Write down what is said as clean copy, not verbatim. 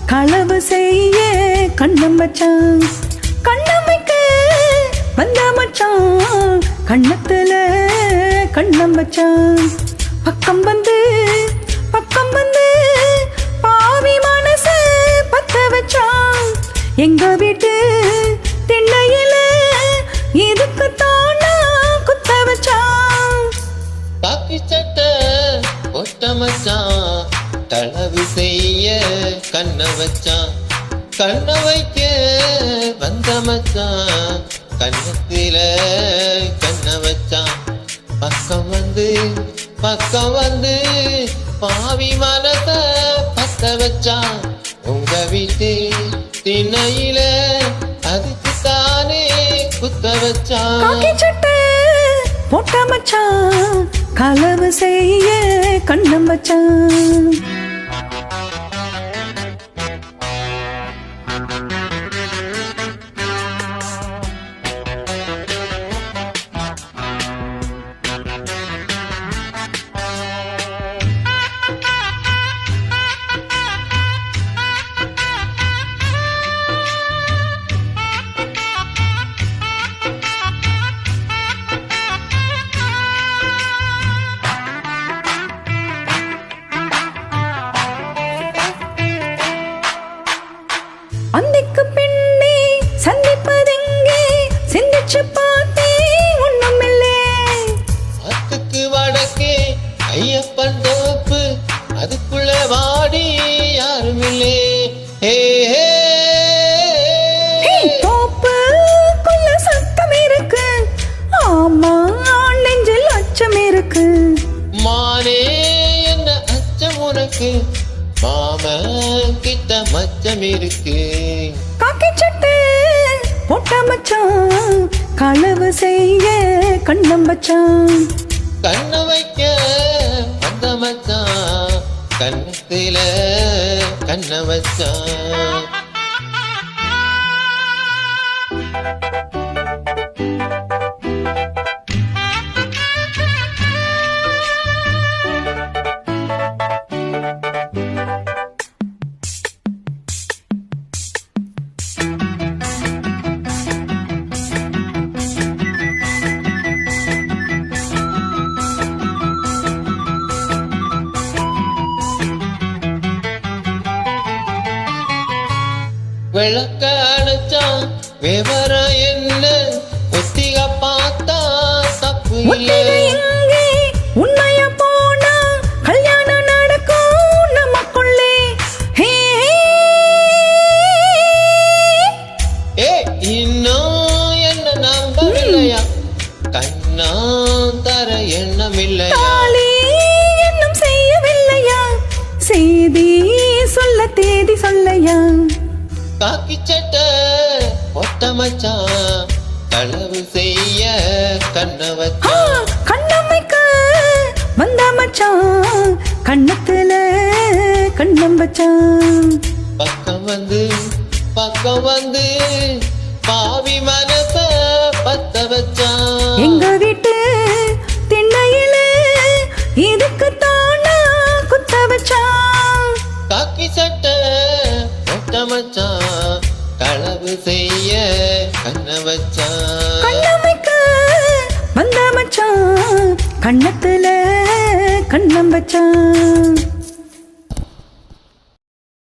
களவு செய்ய கண்ணம் வச்சான், கண்ணம் வைக்க வந்த மச்சான், கண்ணத்துல கண்ணம் வச்சான். பக்கம் வந்து பாவி மனச பத்த வச்சான். எங்க வீட்டு திண்ணையில இதுக்கு தானா குத்த வச்சான். காக்கி சட்டை ஒட்ட மச்சான், களவு செய்ய கண்ண வச்சான், கண்ண வைக்க வந்த மச்சான், கண்ணத்தில கண்ண வச்சான். பக்கம் வந்து பாவி மனச பத்த வச்சான். உங்க வீட்டு திண்ணையில அதுக்கு தானே குத்த வச்சான். போட்ட மச்சான், களவு செய்ய கண்ணம் வச்சான். அந்திக்கு பின்னே சந்திப்பதெங்கே சிந்திச்சு பார்த்தே ஒண்ணுமில்லே. அதுக்கு வடக்கே ஐயப்பன் தோப்பு, அதுக்குள்ள வாடி யாருமில்லே. தோப்புக்குள்ள சத்தம் இருக்கு, ஆமா நெஞ்சில் அச்சம் இருக்கு. மானே என்ன அச்சம் உனக்கு, மாமன் கிட்ட மச்சம் இருக்கு. காக்கி சட்டை போட்ட மச்சான், களவு செய்ய கண்ணம் வச்சான். கண்ண வைக்க வந்த மச்சான், கண்ணத்தில கண்ண வச்சான். விளக்க அணைச்சான் விவரம் என்ன, ஒத்திக பார்த்தா தப்பு இல்லை. உண்மைய போனா கல்யாணம் நடக்கும் நமக்குள்ளே. இன்னும் என்ன நம்பவில்லையா, கண்ணா தர எண்ணம் இல்லையா, இன்னும் செய்யவில்லையா, செய்தி சொல்ல தேதி சொல்லையா. காக்கி சட்டை ஒட்ட மச்சான், களவு செய்ய கண்ண வச்சான். கண்ணம் வைக்க வந்த மச்சான், கண்ணத்துல கண்ணம் வச்சான். பக்கம் வந்து பாவி மனச பத்த வச்சான். எங்க வீட்டு திண்ணையில இதுக்கு தானா குத்த வச்சான். காக்கி சட்டை ஒட்ட மச்சான், களவு செய்ய கண்ண வச்சான். கண்ணம் வைக்க வந்த மச்சான், கண்ணத்துல கண்ணம் வச்சான்.